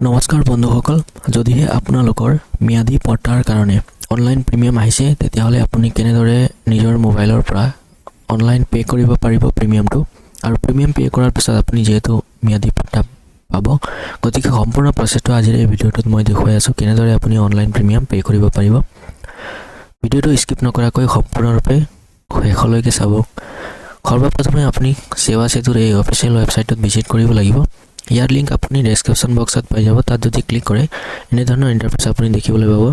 নমস্কাৰ বন্ধুসকল, যদিহে আপোনালোকৰ ম্যাদী পট্টাৰ কাৰণে অনলাইন প্ৰিমিয়াম আহিছে তেতিয়াহ'লে আপুনি কেনেদৰে নিজৰ মোবাইলৰ পৰা অনলাইন পে কৰিব পাৰিব প্ৰিমিয়ামটো আৰু প্ৰিমিয়াম পে কৰাৰ পিছত আপুনি যেহেতু ম্যাদী পট্টা পাব, গতিকে সম্পূৰ্ণ প্ৰচেছটো আজিৰ এই ভিডিঅ'টোত মই দেখুৱাই আছোঁ কেনেদৰে আপুনি অনলাইন প্ৰিমিয়াম পে কৰিব পাৰিব। ভিডিঅ'টো স্কিপ নকৰাকৈ সম্পূৰ্ণৰূপে শেষলৈকে চাব। সৰ্বপ্ৰথমে আপুনি সেৱা সেতুৰ এই অফিচিয়েল ৱেবছাইটত ভিজিট কৰিব লাগিব। ইয়াৰ লিংক আপুনি ডেছক্ৰিপশ্যন বক্সত পাই যাব। তাত যদি ক্লিক কৰে এনেধৰণৰ ইণ্টাৰফেচ আপুনি দেখিবলৈ পাব।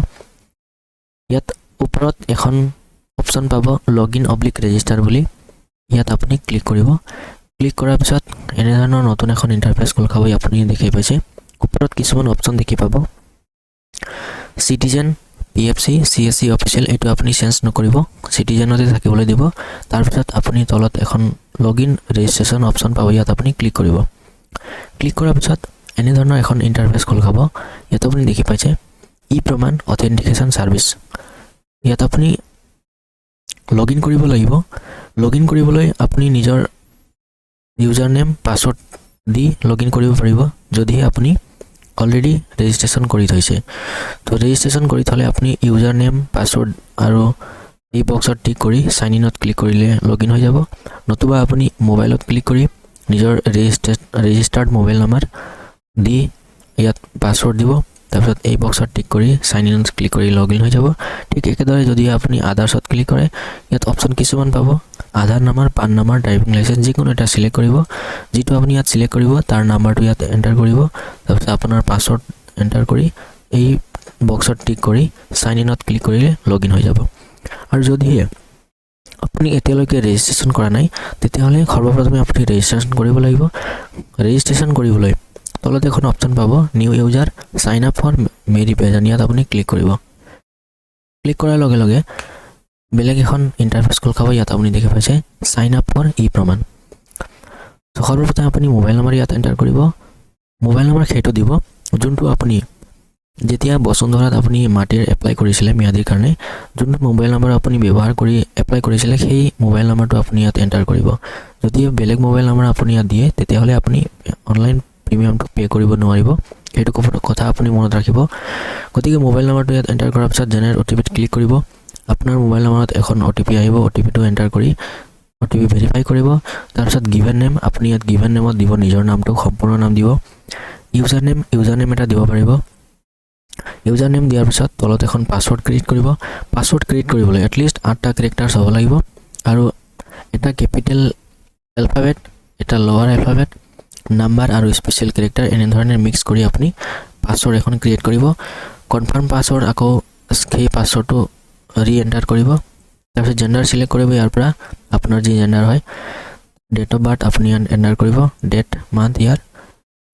ইয়াত ওপৰত এখন অপশ্যন পাব লগইন/ৰেজিষ্টাৰ বুলি। ইয়াত আপুনি ক্লিক কৰিব। ক্লিক কৰাৰ পিছত এনেধৰণৰ নতুন এখন ইণ্টাৰফেচ খোল খাব। আপুনি দেখি পাইছে ওপৰত কিছুমান অপশ্যন দেখি পাব। চিটিজেন, PFC, CSC অফিচিয়েল, এইটো আপুনি চেঞ্জ নকৰিব, চিটিজেনতে থাকিবলৈ দিব। তাৰপিছত আপুনি তলত এখন লগইন ৰেজিষ্ট্ৰেশ্যন অপশ্যন পাব। ইয়াত আপুনি ক্লিক কৰিব। ক্লিক কৰাৰ পিছত এনেধৰণৰ এখন ইণ্টাৰফেচ খোল খাব। ইয়াত আপুনি দেখি পাইছে ই-প্ৰমাণ অথেণ্টিকেশ্যন ছাৰ্ভিচ। ইয়াত আপুনি লগইন কৰিব লাগিব। লগইন কৰিবলৈ আপুনি নিজৰ ইউজাৰ নেম পাছৱৰ্ড দি লগইন কৰিব পাৰিব যদিহে আপুনি অলৰেডি ৰেজিষ্ট্ৰেশ্যন কৰি থৈছে। তো ৰেজিষ্ট্ৰেশ্যন কৰি থ'লে আপুনি ইউজাৰ নেম পাছৱৰ্ড আৰু এই বক্সত টিক কৰি চাইন ইনত ক্লিক কৰিলে লগইন হৈ যাব। নতুবা আপুনি মোবাইলত ক্লিক কৰি নিজৰ ৰেজিষ্টাৰ্ড মোবাইল নাম্বাৰ দি ইয়াত পাছৱৰ্ড দিব। তাৰপিছত এই বক্সত টিক কৰি চাইন ইনত ক্লিক কৰি লগইন হৈ যাব। ঠিক একেদৰে যদি আপুনি আধাৰ্ছত ক্লিক কৰে ইয়াত অপশ্যন কিছুমান পাব। আধাৰ নাম্বাৰ, পান নাম্বাৰ, ড্ৰাইভিং লাইচেঞ্চ যিকোনো এটা চিলেক্ট কৰিব। যিটো আপুনি ইয়াত চিলেক্ট কৰিব তাৰ নাম্বাৰটো ইয়াত এণ্টাৰ কৰিব। তাৰপিছত আপোনাৰ পাছৱৰ্ড এণ্টাৰ কৰি এই বক্সত টিক কৰি চাইন ইনত ক্লিক কৰিলে লগইন হৈ যাব। আৰু যদিহে আপুনি এতিয়ালৈকে ৰেজিষ্ট্ৰেশ্যন কৰা নাই তেতিয়াহ'লে সৰ্বপ্ৰথমে আপুনি ৰেজিষ্ট্ৰেশ্যন কৰিব লাগিব। ৰেজিষ্ট্ৰেশ্যন কৰিবলৈ তলত এখন অপশ্যন পাব new user sign up for মেৰি পেজন। ইয়াত আপুনি ক্লিক কৰিব। ক্লিক কৰাৰ লগে লগে বেলেগ এখন ইণ্টাৰফেচ খোল খাব। ইয়াত আপুনি দেখি পাইছে চাইন আপ ফৰ ই-প্ৰমাণ। সৰ্বপ্ৰথমে আপুনি মোবাইল নম্বৰ ইয়াত এণ্টাৰ কৰিব। মোবাইল নম্বৰ সেইটো দিব যোনটো আপুনি যেতিয়া বসুন্ধৰাত আপুনি মাটিৰ এপ্লাই কৰিছিলে ম্যাদীৰ কাৰণে, যোনটো মোবাইল নম্বৰ আপুনি ব্যৱহাৰ কৰি এপ্লাই কৰিছিলে সেই মোবাইল নম্বৰটো আপুনি ইয়াত এণ্টাৰ কৰিব। যদি বেলেগ মোবাইল নম্বৰ আপুনি ইয়াত দিয়ে তেতিয়াহ'লে আপুনি অনলাইন প্ৰিমিয়ামটো পে' কৰিব নোৱাৰিব। সেইটো কথা আপুনি মনত ৰাখিব। গতিকে মোবাইল নম্বৰটো ইয়াত এণ্টাৰ কৰাৰ পিছত জেনেৰেট OTP-ত ক্লিক কৰিব। আপোনাৰ মোবাইল নম্বৰত এখন OTP আহিব। OTP-টো এণ্টাৰ কৰি OTP ভেৰিফাই কৰিব। তাৰপিছত গিভেন নেম, আপুনি ইয়াত গিভেন নেমত দিব নিজৰ নামটো, সম্পূৰ্ণ নাম দিব। ইউজাৰ নেম এটা দিব পাৰিব। ইউজাৰ নেম দিয়াৰ পিছত তলত এখন পাছৱৰ্ড ক্ৰিয়েট কৰিব। পাছৱৰ্ড ক্ৰিয়েট কৰিবলৈ এটলিষ্ট 8টা কেৰেক্টাৰ্ছ হ'ব লাগিব আৰু এটা কেপিটেল এলফাবেট, এটা লোৱাৰ এলফাবেট, নাম্বাৰ আৰু স্পেচিয়েল কেৰেক্টাৰ এনেধৰণে মিক্স কৰি আপুনি পাছৱৰ্ড এখন ক্ৰিয়েট কৰিব। কনফাৰ্ম পাছৱৰ্ড, আকৌ সেই পাছৱৰ্ডটো ৰি-এণ্টাৰ কৰিব। তাৰপিছত জেণ্ডাৰ চিলেক্ট কৰিব। ইয়াৰ পৰা আপোনাৰ যি জেণ্ডাৰ হয়, ডেট অফ বাৰ্থ আপুনি ইয়াত এণ্টাৰ কৰিব, ডেট, মান্থ, ইয়াৰ।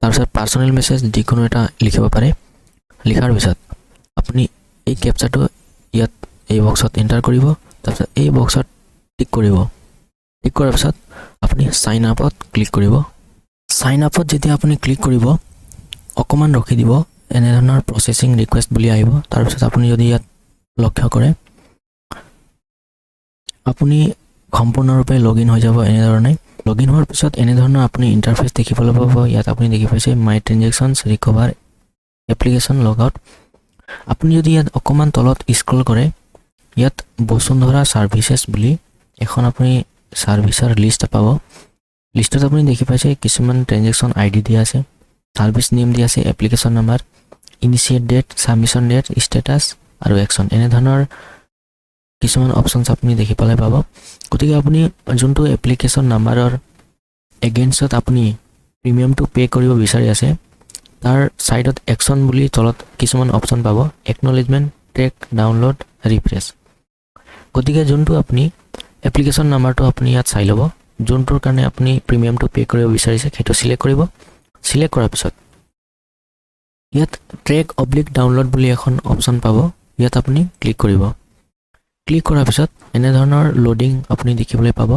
তাৰপিছত পাৰ্চনেল মেছেজ যিকোনো এটা লিখিব পাৰে। লিখাৰ পিছত আপুনি এই কেপচাটো ইয়াত এই বক্সত এণ্টাৰ কৰিব। তাৰপিছত এই বক্সত টিক কৰিব। টিক কৰাৰ পিছত আপুনি চাইন আপত ক্লিক কৰিব। চাইন আপত যেতিয়া আপুনি ক্লিক কৰিব অকণমান ৰখি দিব, এনেধৰণৰ প্ৰচেছিং ৰিকুৱেষ্ট বুলি আহিব। তাৰপিছত আপুনি যদি ইয়াত লক্ষ্য কৰে আপুনি সম্পূৰ্ণৰূপে লগইন হৈ যাব। এনেধৰণে লগইন হোৱাৰ পিছত এনেধৰণৰ আপুনি ইণ্টাৰফেচ দেখিবলৈ পাব। ইয়াত আপুনি দেখি পাইছে মাই ট্ৰেনজেকশ্যনছ, ৰিকভাৰ, এপ্লিকেশ্যন, লগআউট। আপুনি যদি ইয়াত অকণমান তলত স্ক্ৰল কৰে ইয়াত বসুন্ধৰা ছাৰ্ভিচেছ বুলি এখন আপুনি ছাৰ্ভিচৰ লিষ্ট পাব। লিষ্টত আপুনি দেখি পাইছে কিছুমান ট্ৰেনজেকশ্যন ID দিয়া আছে, ছাৰ্ভিচ নেম দিয়া আছে, application number, initiate date, submission date, status আৰু একশ্যন, এনেধৰণৰ কিছুমান অপশ্যনছ আপুনি দেখি পালে পাব। গতিকে আপুনি যোনটো এপ্লিকেশ্যন নাম্বাৰৰ এগেইনষ্টত আপুনি প্ৰিমিয়ামটো পে' কৰিব বিচাৰি আছে তাৰ ছাইডত একশ্যন বুলি তলত কিছুমান অপশ্যন পাব, একনলেজমেণ্ট, ট্ৰেক, ডাউনলোড, ৰিফ্ৰেছ। গতিকে যোনটো আপুনি এপ্লিকেশ্যন নাম্বাৰটো আপুনি ইয়াত চাই ল'ব, যোনটোৰ কাৰণে আপুনি প্ৰিমিয়ামটো পে' কৰিব বিচাৰিছে সেইটো চিলেক্ট কৰিব। চিলেক্ট কৰাৰ পিছত ইয়াত ট্ৰেক/ডাউনলোড বুলি এখন অপশ্যন পাব। ইয়াত আপুনি ক্লিক কৰিব। ক্লিক কৰাৰ পিছত এনেধৰণৰ লোডিং আপুনি দেখিবলৈ পাব।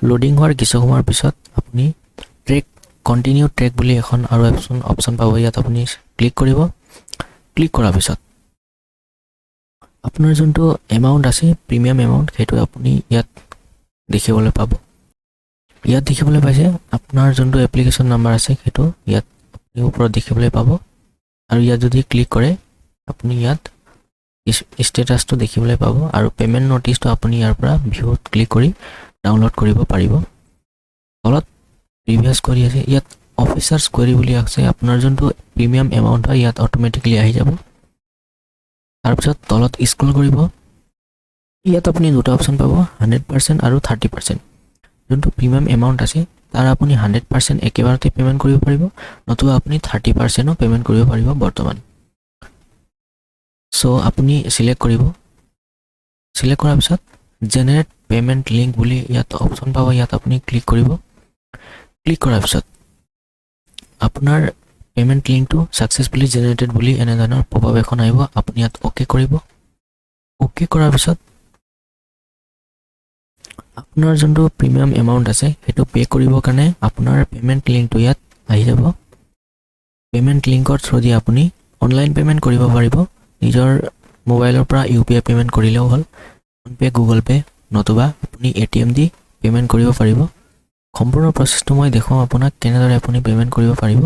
লোডিং হোৱাৰ কিছু সময়ৰ পিছত আপুনি কণ্টিনিউ ট্ৰেক বুলি এখন আৰু অপশ্যন পাব। ইয়াত আপুনি ক্লিক কৰিব। ক্লিক কৰাৰ পিছত আপোনাৰ যোনটো এমাউণ্ট আছে প্ৰিমিয়াম এমাউণ্ট সেইটো আপুনি ইয়াত দেখিবলৈ পাব। ইয়াত দেখিবলৈ পাইছে আপোনাৰ যোনটো এপ্লিকেশ্যন নাম্বাৰ আছে সেইটো ইয়াত ওপৰত দেখিবলৈ পাব। আৰু ইয়াত যদি ক্লিক কৰে আপুনি ইয়াত ষ্টেটাছটো দেখিবলৈ পাব আৰু পেমেন্ট নটিচটো আপুনি ইয়াৰ পৰা ভিউত ক্লিক কৰি ডাউনলোড কৰিব পাৰিব তলত প্ৰিভিয়াছ কৰি আছে ইয়াত অফিচাৰ্ছ কোৱেৰি বুলি আছে আপোনাৰ যোনটো প্ৰিমিয়াম এমাউণ্ট হয় ইয়াত অটোমেটিকলি আহি যাব তাৰপিছত তলত স্ক্ৰল কৰিব ইয়াত আপুনি দুটা অপচন পাব 100% আৰু 30% যোনটো প্ৰিমিয়াম এমাউণ্ট আছে তাৰ আপুনি 100% একেবাৰতে পেমেন্ট কৰিব পাৰিব নতুবা আপুনি 30%ও পেমেন্ট কৰিব পাৰিব বৰ্তমান সো আপুনি সিলেক্ট কৰিব সিলেক্ট কৰাৰ পিছত জেনাৰেট পেমেন্ট লিংক বুলি ইয়াত অপচন পাব ইয়াত আপুনি ক্লিক কৰিব ক্লিক কৰাৰ পিছত আপোনাৰ পেমেন্ট লিংকটো সাকসেসফুলি জেনাৰেটেড বুলি এনে ধৰণৰ পপআপ এখন আহিব আপুনি ইয়াত ওকে কৰিব ওকে কৰাৰ পিছত আপোনাৰ যোনটো প্ৰিমিয়াম এমাউণ্ট আছে হেতু পে কৰিব কাৰণে আপোনাৰ পেমেন্ট লিংকটো ইয়াত আহি যাব পেমেন্ট লিংকৰ থ্ৰুদি আপুনি অনলাইন পেমেন্ট কৰিব পাৰিব নিজৰ মোবাইলৰ পৰা ইউপিআই পেমেন্ট কৰিলেও হ'ল ফোনপে গুগল পে নতুবা আপুনি এটিএম দি পেমেন্ট কৰিব পাৰিব সম্পূৰ্ণ প্ৰসেছটো মই দেখাম আপোনাক কেনেদৰে আপুনি পেমেন্ট কৰিব পাৰিব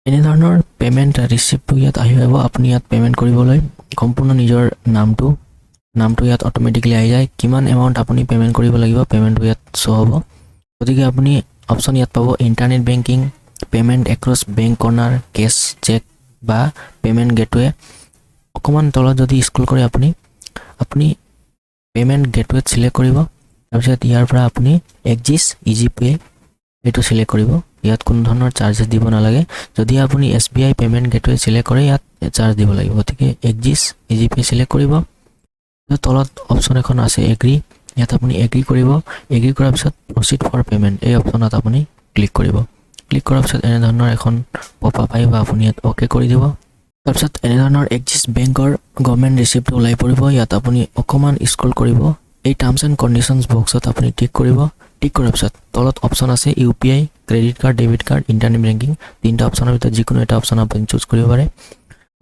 এনে ধৰণৰ পেমেন্ট ৰিসিপ্টটো ইয়াত আহি যাব আপুনি ইয়াত পেমেন্ট কৰিবলৈ সম্পূৰ্ণ নিজৰ নামটো ইয়াত অটোমেটিকলি আহি যায় কিমান এমাউণ্ট আপুনি পেমেন্ট কৰিব লাগিব পেমেন্টটো ইয়াত শো হ'ব গতিকে আপুনি অপচন ইয়াত পাব internet banking payment across bank corner cash cheque বা পেমেন্ট গেটৱে অকমান তলত যদি স্ক্ৰল কৰে আপুনি পেমেন্ট গেটৱে সিলেক্ট কৰিব তাৰপিছত ইয়াৰ পৰা আপুনি এক্সিছ ইজি পে এটো সিলেক্ট কৰিব ইয়াত কোনো ধৰণৰ চাৰ্জেছ দিব নালাগে যদি আপুনি এছবিআই পেমেন্ট গেটৱে সিলেক্ট কৰে ইয়াত চাৰ্জ দিব লাগিব গতিকে এক্সিছ ইজি পে সিলেক্ট কৰিব তলত অপচন এখন আছে এগ্ৰি ইয়াত আপুনি এগ্ৰি কৰিব এগ্ৰি কৰাৰ পিছত প্ৰসিড ফৰ পেমেন্ট এই অপচনত আপুনি ক্লিক কৰিব ক্লিক কৰাৰ পিছত এনে ধৰণৰ এখন পপআপ আহিব আপুনি ইয়াত ওকে কৰি দিব তাৰপিছত এনে ধৰণৰ এক্সিছ বেংকৰ গভৰ্ণমেণ্ট ৰিসিপ্ট ওলাই পৰিব ইয়াত আপুনি অকমান স্ক্ৰল কৰিব এই টাৰ্মছ এণ্ড কণ্ডিশ্যনছ বক্সত আপুনি টিক কৰিব টিক কৰাৰ পিছত তলত অপচন আছে UPI credit card debit card internet banking তিনটা অপচনৰ ভিতৰত যিকোনো এটা অপচন আপুনি চুজ কৰিব পাৰে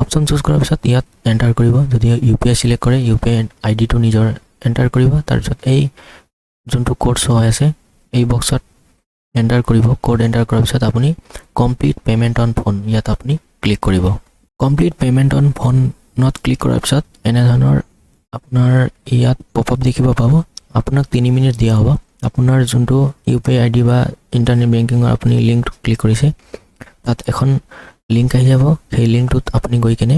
অপচন চুজ কৰাৰ পিছত ইয়াত এন্টাৰ কৰিব যদি ইউপিআই সিলেক্ট কৰে ইউপিআই আইডিটো নিজৰ এন্টাৰ কৰিব তাৰপিছত এই যোনটো কোড শো হৈ আছে এই বক্সত এন্টাৰ কৰিব কোড এন্টাৰ কৰাৰ পিছত আপুনি কমপ্লিট পেমেন্ট অন ফোন ইয়াত আপুনি ক্লিক কৰিব complete payment on phone not click কৰাৰ পিছত এনে ধৰণৰ আপোনাৰ ইয়াত পপআপ দেখিব পাব আপোনাক 3 মিনিট দিয়া হ'ব আপোনাৰ যোনটো ইউপিআই আইডি বা ইন্টাৰনেট বেংকিংৰ আপুনি লিংকটো ক্লিক কৰিছে তাত এখন লিংক আহি যাব সেই লিংকটোত আপুনি গৈ কেনে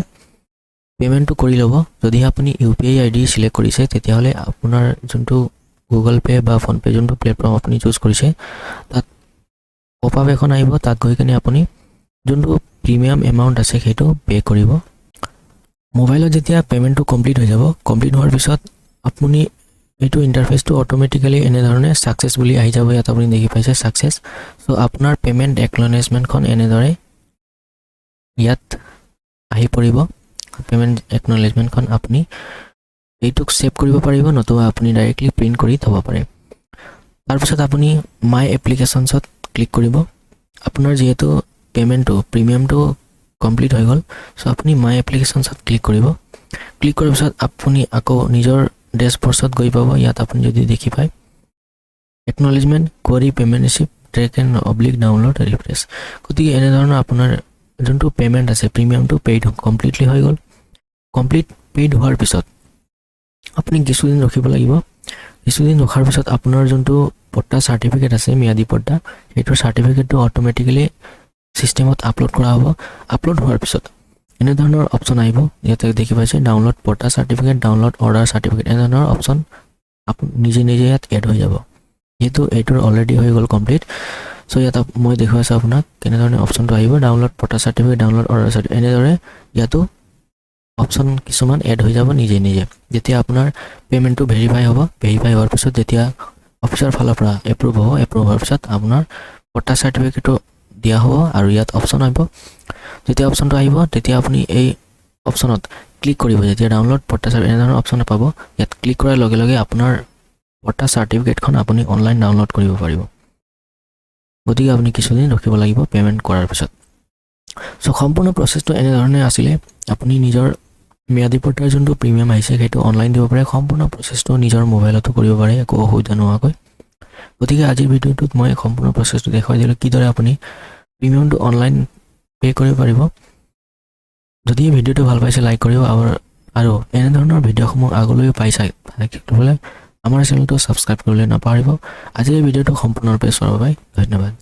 পেমেন্টটো কৰি ল'ব যদি আপুনি ইউপিআই আইডি সিলেক্ট কৰিছে তেতিয়াহলে আপোনাৰ যোনটো গুগল পে বা ফোন পে যোনটো প্লেটফৰ্ম আপুনি চুজ কৰিছে তাত পপআপ এখন আহিব তাত গৈ কেনে আপুনি যোনটো প্ৰিমিয়াম এমাউণ্ট আছে সেইটো পে কৰিব মোবাইলত যেতিয়া পেমেন্টটো কমপ্লিট হৈ যাব কমপ্লিট হোৱাৰ পিছত আপুনি এইটো ইন্টাৰফেসটো অটোমেটিক্যালি এনে ধৰণে সাকসেস বুলি আহি যাব ইয়াত আপুনি দেখি পাইছে সাকসেস সো আপোনাৰ পেমেন্ট একনলেজমেন্টখন এনে ধৰে ইয়াত আহি পৰিব পেমেন্ট একনলেজমেন্টখন আপুনি এইটোক সেভ কৰিব পাৰিব নতুবা আপুনি ডাইৰেক্টলি প্ৰিন্ট কৰি থব পাৰে তাৰ পিছত আপুনি মাই এপ্লিকেশনছত ক্লিক কৰিব আপোনাৰ যেহেতু পেমেন্টটো প্ৰিমিয়ামটো কমপ্লিট হৈ গল সো আপুনি মাই এপ্লিকেশনছত ক্লিক কৰিব ক্লিক কৰাৰ পিছত আপুনি আকৌ নিজৰ ডেশবৰ্ডত গৈ পাব ইয়াত আপুনি যদি দেখি পায় acknowledgement query payment receipt track and অবলিক ডাউনলোড ৰিফ্ৰেছ গতিকে এনে ধৰণৰ আপোনাৰ যোনটো পেমেন্ট আছে প্ৰিমিয়ামটো পেইড কমপ্লিটলি হৈ গল কমপ্লিট পেইড হোৱাৰ পিছত আপুনি কিছুদিন ৰখিব লাগিব কিছুদিন ৰখাৰ পিছত আপোনাৰ যোনটো পট্টা সাৰ্টিফিকেট আছে মিয়াদি পট্টা সেইটো সাৰ্টিফিকেটটো অটোমেটিক্যালি সিস্টেমত আপলোড কৰা হ'ব আপলোড হোৱাৰ পিছত এনে ধৰণৰ অপচন আহিব ইয়াতে দেখি পাইছে ডাউনলোড পট্টা সাৰ্টিফিকেট ডাউনলোড অৰ্ডাৰ সাৰ্টিফিকেট এনে ধৰণৰ অপচন আপুনি নিজে ইয়াত এড হৈ যাব যেহেতু এইটোৰ অলৰেডি হৈ গল কমপ্লিট সো ইয়াত মই দেখুৱাইছো আপোনাক কেনে ধৰণে অপচনটো আহিব ডাউনলোড পট্টা সাৰ্টিফিকেট ডাউনলোড অৰ্ডাৰ সাৰ্টিফিকেট এনে ধৰে ইয়াতো অপচন কিছুমান এড হৈ যাব নিজে যেতিয়া আপোনাৰ পেমেন্টটো ভেৰিফাই হ'ব ভেৰিফাই হোৱাৰ পিছত যেতিয়া অফিচাৰ ফালৰ পৰা এপ্ৰুভ হোৱাৰ পিছত আপোনাৰ পট্টা সাৰ্টিফিকেটটো দিয়া হ'ব আৰু ইয়াত অপচন আহিব যেতিয়া অপচনটো আহিব তেতিয়া আপুনি এই অপচনত ক্লিক কৰিব যেতিয়া ডাউনলোড পট্টা সাৰ্টিফিকেট এনে ধৰণৰ অপচন পাব ইয়াত ক্লিক কৰাৰ লগে লগে আপোনাৰ পট্টা সাৰ্টিফিকেটখন আপুনি অনলাইন ডাউনলোড কৰিব পাৰিব গতিকে আপুনি কিছুদিন ৰখিব লাগিব পেমেন্ট কৰাৰ পিছত সো সম্পূৰ্ণ প্ৰসেছটো এনে ধৰণে আছিল আপুনি নিজৰ মিয়াদি পট্টাৰ যোনটো প্ৰিমিয়াম আহিছে সেইটো অনলাইন দিব পাৰে সম্পূৰ্ণ প্ৰসেছটো নিজৰ মোবাইলতো কৰিব পাৰে একো অসুবিধা নোহোৱাকৈ গতিকে আজিৰ ভিডিঅ'টোত মই সম্পূৰ্ণ প্ৰসেছটো দেখুৱাই দিলোঁ কিদৰে আপুনি প্ৰিমিয়ামটো অনলাইন পে কৰিব পাৰিব যদি এই ভিডিঅ'টো ভাল পাইছে লাইক কৰিব আৰু এনে ধৰণৰ ভিডিঅ'সমূহ আগলৈও পাই থাকিবলৈ আমাৰ চেনেলটো ছাবস্ক্ৰাইব কৰিবলৈ নাপাহৰিব। আজি এই ভিডিঅ'টো সম্পূৰ্ণৰূপে চোৱাৰ বাবে ধন্যবাদ।